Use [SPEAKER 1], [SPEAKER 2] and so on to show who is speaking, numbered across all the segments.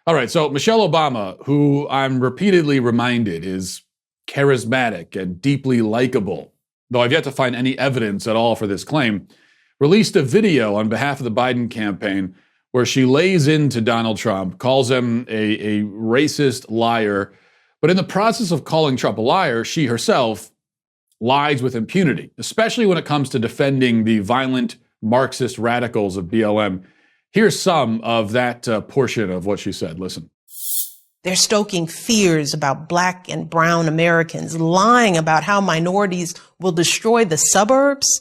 [SPEAKER 1] All right, so Michelle Obama, who I'm repeatedly reminded is charismatic and deeply likable, though I've yet to find any evidence at all for this claim, released a video on behalf of the Biden campaign where she lays into Donald Trump, calls him a racist liar, but in the process of calling Trump a liar, she herself lies with impunity, especially when it comes to defending the violent Marxist radicals of BLM. Here's some of that portion of what she said. Listen.
[SPEAKER 2] They're stoking fears about Black and brown Americans, lying about how minorities will destroy the suburbs,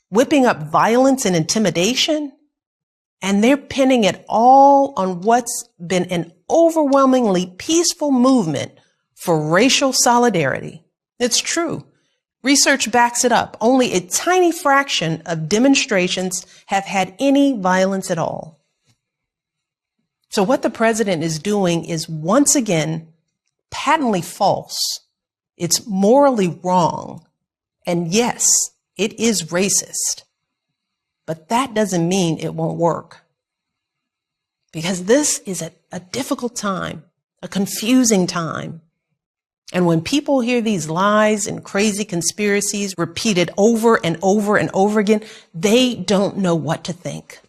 [SPEAKER 2] whipping up violence and intimidation. And they're pinning it all on what's been an overwhelmingly peaceful movement for racial solidarity. It's true. Research backs it up. Only a tiny fraction of demonstrations have had any violence at all. So what the president is doing is once again patently false. It's morally wrong. And yes, it is racist. But that doesn't mean it won't work. Because this is a difficult time, a confusing time. And when people hear these lies and crazy conspiracies repeated over and over and over again, they don't know what to think.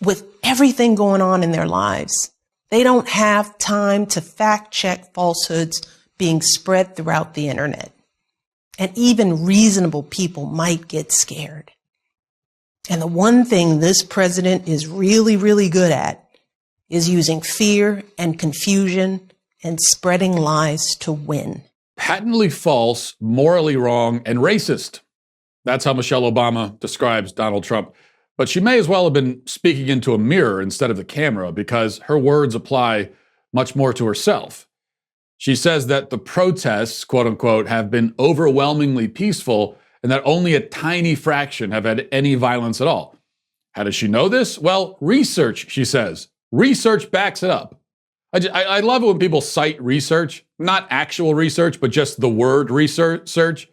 [SPEAKER 2] With everything going on in their lives, they don't have time to fact check falsehoods being spread throughout the internet. And even reasonable people might get scared. And the one thing this president is really, really good at is using fear and confusion and spreading lies to win.
[SPEAKER 1] Patently false, morally wrong, and racist. That's how Michelle Obama describes Donald Trump. But she may as well have been speaking into a mirror instead of the camera because her words apply much more to herself. She says that the protests, quote unquote, have been overwhelmingly peaceful and that only a tiny fraction have had any violence at all. How does she know this? Well, research, she says. Research backs it up. I love it when people cite research, not actual research, but just the word research.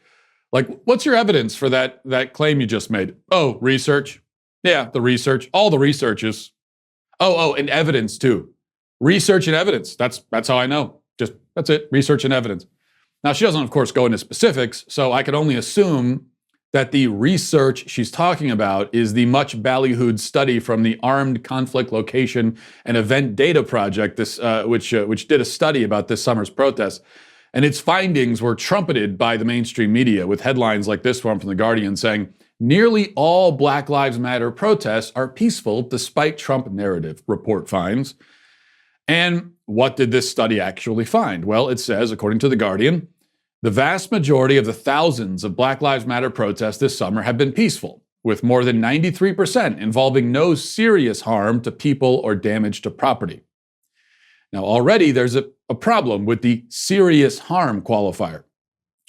[SPEAKER 1] Like, what's your evidence for that claim you just made? Oh, research. Yeah, the research. All the researches. Oh, and evidence too. Research and evidence. That's how I know. That's it. Research and evidence. Now, she doesn't, of course, go into specifics, so I can only assume that the research she's talking about is the much ballyhooed study from the Armed Conflict Location and Event Data Project, which did a study about this summer's protests. And its findings were trumpeted by the mainstream media with headlines like this one from The Guardian saying, nearly all Black Lives Matter protests are peaceful despite Trump narrative, report finds. And what did this study actually find? Well, it says, according to The Guardian, the vast majority of the thousands of Black Lives Matter protests this summer have been peaceful, with more than 93% involving no serious harm to people or damage to property. Now, already there's a problem with the serious harm qualifier.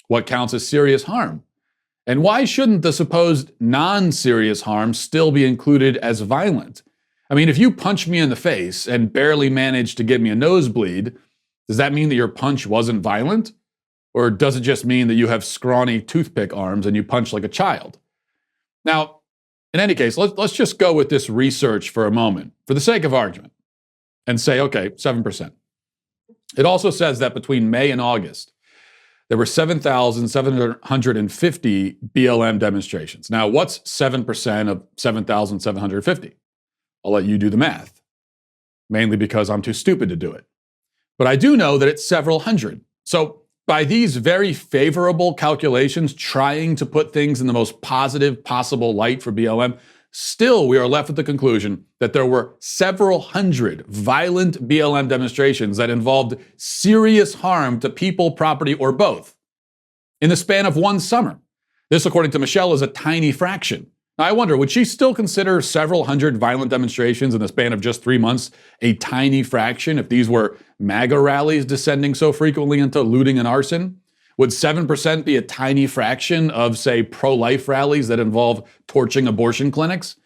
[SPEAKER 1] What counts as serious harm? And why shouldn't the supposed non-serious harm still be included as violent? I mean, if you punch me in the face and barely manage to give me a nosebleed, does that mean that your punch wasn't violent? Or does it just mean that you have scrawny toothpick arms and you punch like a child? Now, in any case, let's just go with this research for a moment, for the sake of argument, and say, okay, 7%. It also says that between May and August, there were 7,750 BLM demonstrations. Now, what's 7% of 7,750? I'll let you do the math, mainly because I'm too stupid to do it. But I do know that it's several hundred. So by these very favorable calculations, trying to put things in the most positive possible light for BLM, still we are left with the conclusion that there were several hundred violent BLM demonstrations that involved serious harm to people, property, or both in the span of one summer. This, according to Michelle, is a tiny fraction. Now, I wonder, would she still consider several hundred violent demonstrations in the span of just 3 months a tiny fraction if these were MAGA rallies descending so frequently into looting and arson? Would 7% be a tiny fraction of, say, pro-life rallies that involve torching abortion clinics?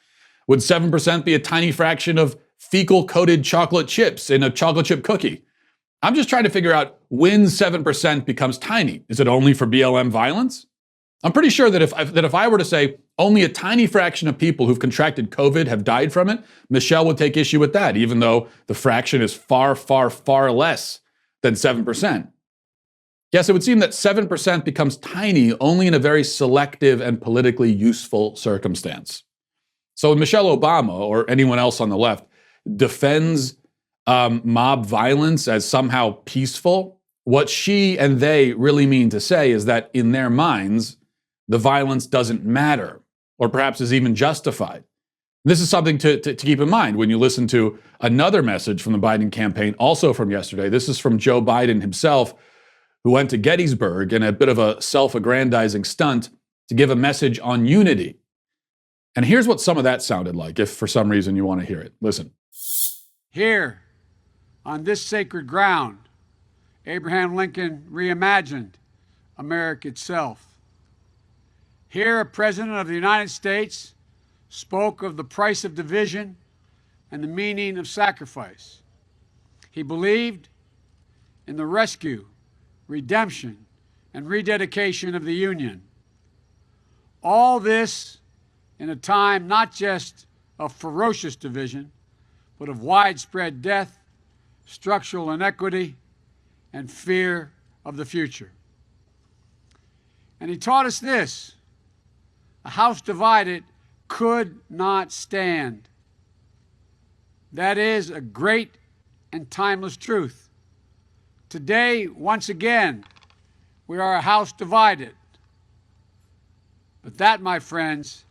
[SPEAKER 1] Would 7% be a tiny fraction of fecal-coated chocolate chips in a chocolate chip cookie? I'm just trying to figure out when 7% becomes tiny. Is it only for BLM violence? I'm pretty sure that if I were to say only a tiny fraction of people who've contracted COVID have died from it, Michelle would take issue with that, even though the fraction is far, far, far less than 7%. Yes, it would seem that 7% becomes tiny only in a very selective and politically useful circumstance. So when Michelle Obama or anyone else on the left defends mob violence as somehow peaceful, what she and they really mean to say is that in their minds, the violence doesn't matter, or perhaps is even justified. This is something to keep in mind when you listen to another message from the Biden campaign, also from yesterday. This is from Joe Biden himself, who went to Gettysburg in a bit of a self-aggrandizing stunt to give a message on unity. And here's what some of that sounded like, if for some reason you want to hear it. Listen.
[SPEAKER 3] Here, on this sacred ground, Abraham Lincoln reimagined America itself. Here, a president of the United States spoke of the price of division and the meaning of sacrifice. He believed in the rescue, redemption, and rededication of the Union. All this in a time not just of ferocious division, but of widespread death, structural inequity, and fear of the future. And he taught us this: a house divided could not stand. That is a great and timeless truth. Today, once again, we are a house divided. But that, my friends,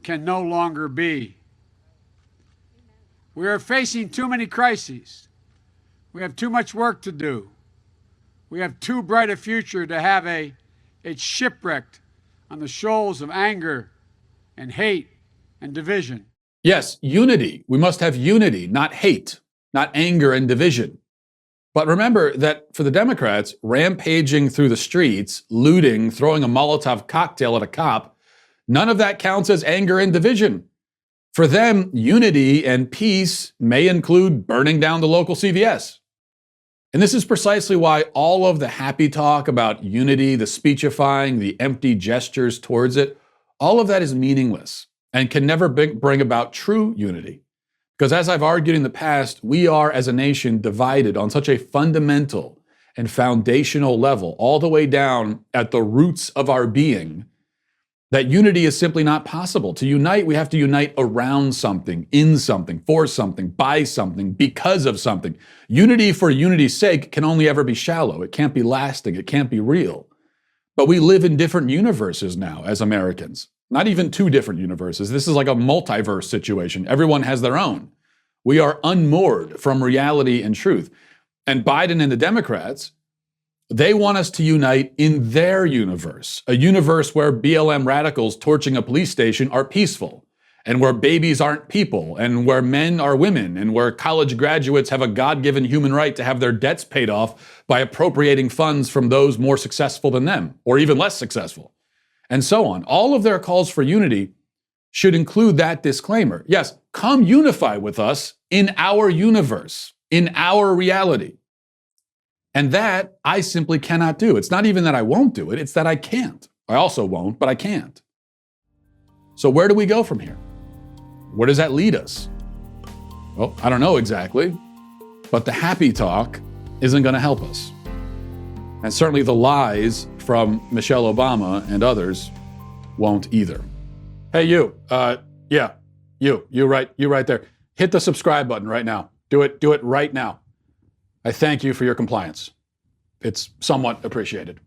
[SPEAKER 3] can no longer be. We are facing too many crises. We have too much work to do. We have too bright a future to have it shipwrecked on the shoals of anger and hate and division.
[SPEAKER 1] Yes, unity. We must have unity, not hate, not anger and division. But remember that for the Democrats, rampaging through the streets, looting, throwing a Molotov cocktail at a cop, none of that counts as anger and division. For them, unity and peace may include burning down the local CVS. And this is precisely why all of the happy talk about unity, the speechifying, the empty gestures towards it, all of that is meaningless and can never bring about true unity. Because as I've argued in the past, we are as a nation divided on such a fundamental and foundational level, all the way down at the roots of our being, that unity is simply not possible. To unite, we have to unite around something, in something, for something, by something, because of something. Unity for unity's sake can only ever be shallow. It can't be lasting. It can't be real. But we live in different universes now as Americans. Not even two different universes. This is like a multiverse situation. Everyone has their own. We are unmoored from reality and truth. And Biden and the Democrats, they want us to unite in their universe, a universe where BLM radicals torching a police station are peaceful, and where babies aren't people, and where men are women, and where college graduates have a God-given human right to have their debts paid off by appropriating funds from those more successful than them, or even less successful, and so on. All of their calls for unity should include that disclaimer. Yes, come unify with us in our universe, in our reality. And that I simply cannot do. It's not even that I won't do it, it's that I can't. I also won't, but I can't. So where do we go from here? Where does that lead us? Well, I don't know exactly, but the happy talk isn't going to help us. And certainly the lies from Michelle Obama and others won't either. Hey, you, you right there. Hit the subscribe button right now. Do it right now. I thank you for your compliance. It's somewhat appreciated.